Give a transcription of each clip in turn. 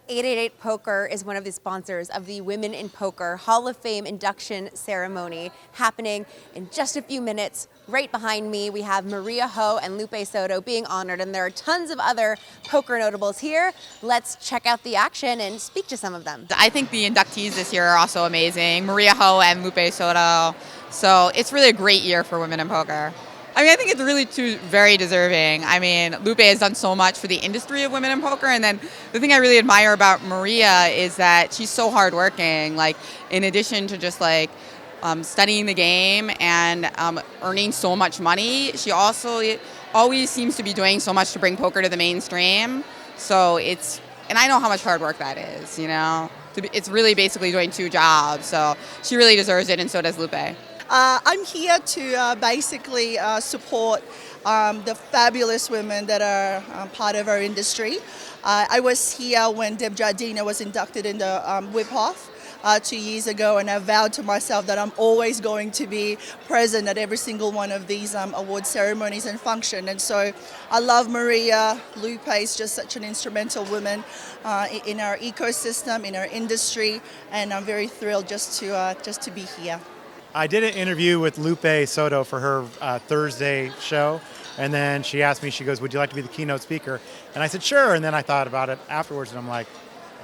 888 Poker is one of the sponsors of the Women in Poker Hall of Fame induction ceremony happening in just a few minutes. Right behind me, we have Maria Ho and Lupe Soto being honored, and there are tons of other poker notables here. Let's check out the action and speak to some of them. I think the inductees this year are also amazing. Maria Ho and Lupe Soto. So it's really a great year for women in poker. I think it's really two very deserving. Lupe has done so much for the industry of women in poker, and then the thing I really admire about Maria is that she's so hardworking. Like, in addition to just studying the game and earning so much money, she also always seems to be doing so much to bring poker to the mainstream. So and I know how much hard work that is. It's really basically doing two jobs. So she really deserves it, and so does Lupe. I'm here to basically support the fabulous women that are part of our industry. I was here when Deb Jardina was inducted into Whip-Off 2 years ago, and I vowed to myself that I'm always going to be present at every single one of these award ceremonies and function. And so I love Maria. Lupe is just such an instrumental woman in our ecosystem, in our industry, and I'm very thrilled just to be here. I did an interview with Lupe Soto for her Thursday show, and then she asked me, she goes, "Would you like to be the keynote speaker?" And I said, "Sure." And then I thought about it afterwards, and I'm like,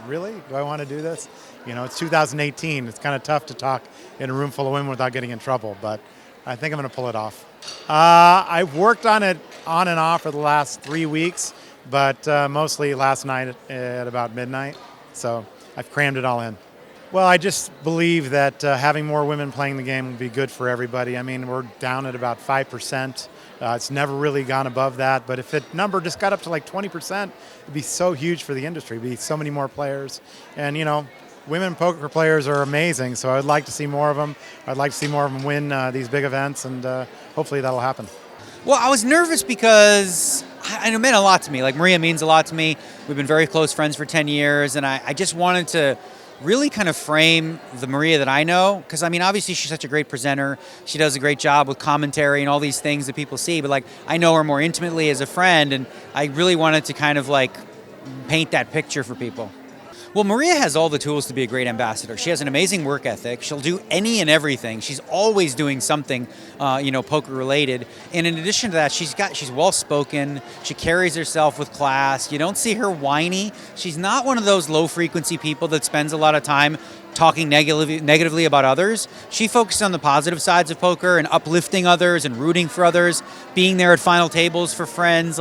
really? Do I want to do this? It's 2018. It's kind of tough to talk in a room full of women without getting in trouble, but I think I'm going to pull it off. I've worked on it on and off for the last 3 weeks, but mostly last night at about midnight. So I've crammed it all in. Well, I just believe that having more women playing the game will be good for everybody. We're down at about 5%. It's never really gone above that, but if that number just got up to like 20%, it'd be so huge for the industry. It'd be so many more players. And, women poker players are amazing, so I'd like to see more of them. I'd like to see more of them win these big events, and hopefully that'll happen. Well, I was nervous because it meant a lot to me. Like, Maria means a lot to me. We've been very close friends for 10 years, and I just wanted to really kind of frame the Maria that I know, because obviously she's such a great presenter. She does a great job with commentary and all these things that people see, but I know her more intimately as a friend, and I really wanted to kind of paint that picture for people. Well, Maria has all the tools to be a great ambassador. She has an amazing work ethic. She'll do any and everything. She's always doing something, poker related. And in addition to that, she's well-spoken. She carries herself with class. You don't see her whiny. She's not one of those low-frequency people that spends a lot of time talking negatively about others. She focuses on the positive sides of poker and uplifting others and rooting for others, being there at final tables for friends.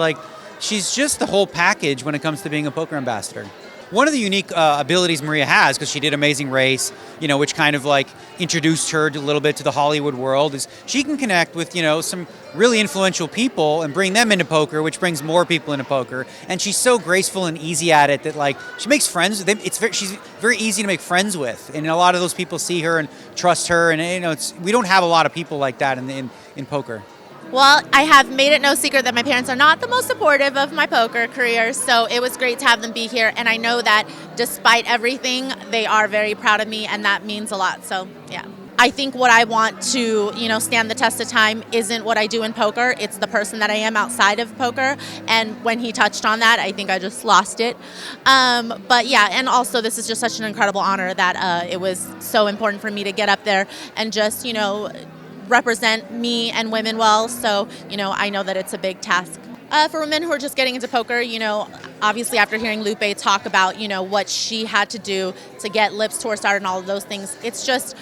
She's just the whole package when it comes to being a poker ambassador. One of the unique abilities Maria has, because she did Amazing Race, which kind of introduced her a little bit to the Hollywood world, is she can connect with, some really influential people and bring them into poker, which brings more people into poker. And she's so graceful and easy at it that she makes friends. She's very easy to make friends with, and a lot of those people see her and trust her. And we don't have a lot of people like that in poker. Well, I have made it no secret that my parents are not the most supportive of my poker career, so it was great to have them be here, and I know that despite everything, they are very proud of me, and that means a lot, so yeah. I think what I want to, stand the test of time isn't what I do in poker, it's the person that I am outside of poker, and when he touched on that, I think I just lost it. But yeah, and also this is just such an incredible honor that it was so important for me to get up there and just, represent me and women well, so I know that it's a big task. For women who are just getting into poker, obviously after hearing Lupe talk about what she had to do to get Lips Tour started and all of those things, it's just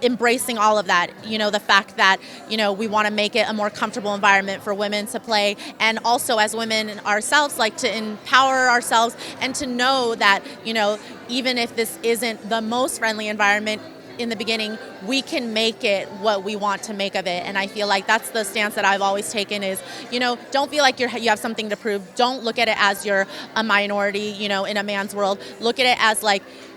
embracing all of that, the fact that we want to make it a more comfortable environment for women to play, and also as women ourselves to empower ourselves and to know that even if this isn't the most friendly environment in the beginning, we can make it what we want to make of it. And I feel like that's the stance that I've always taken is, don't feel like you have something to prove. Don't look at it as you're a minority, in a man's world. Look at it as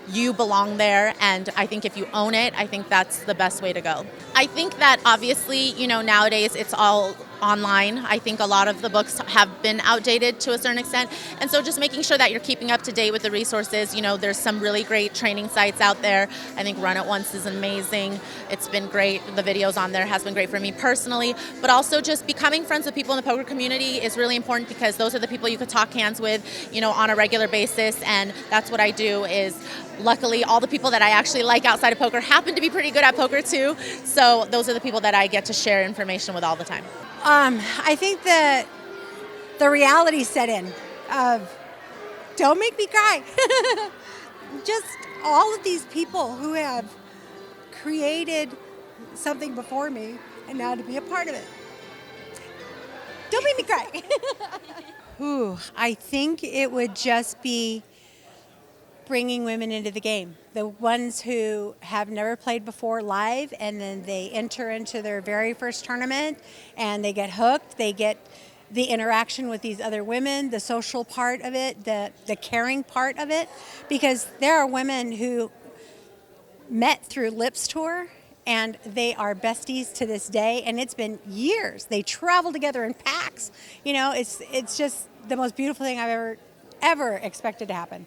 you belong there. And I think if you own it, I think that's the best way to go. I think that obviously, nowadays it's all online. I think a lot of the books have been outdated to a certain extent. And so just making sure that you're keeping up to date with the resources. You know, there's some really great training sites out there. I think Run It Once is amazing. It's been great. The videos on there has been great for me personally. But also just becoming friends with people in the poker community is really important, because those are the people you could talk hands with, you know, on a regular basis. And that's what I do. Is luckily all the people that I actually like outside of poker happen to be pretty good at poker too. So those are the people that I get to share information with all the time. I think that the reality set in of don't make me cry. Just all of these people who have created something before me and now to be a part of it. Don't make me cry. Ooh, I think it would just be bringing women into the game. The ones who have never played before live, and then they enter into their very first tournament and they get hooked. They get the interaction with these other women, the social part of it, the caring part of it, because there are women who met through Lips Tour and they are besties to this day, and it's been years. They travel together in packs. You know, it's just the most beautiful thing I've ever expected to happen.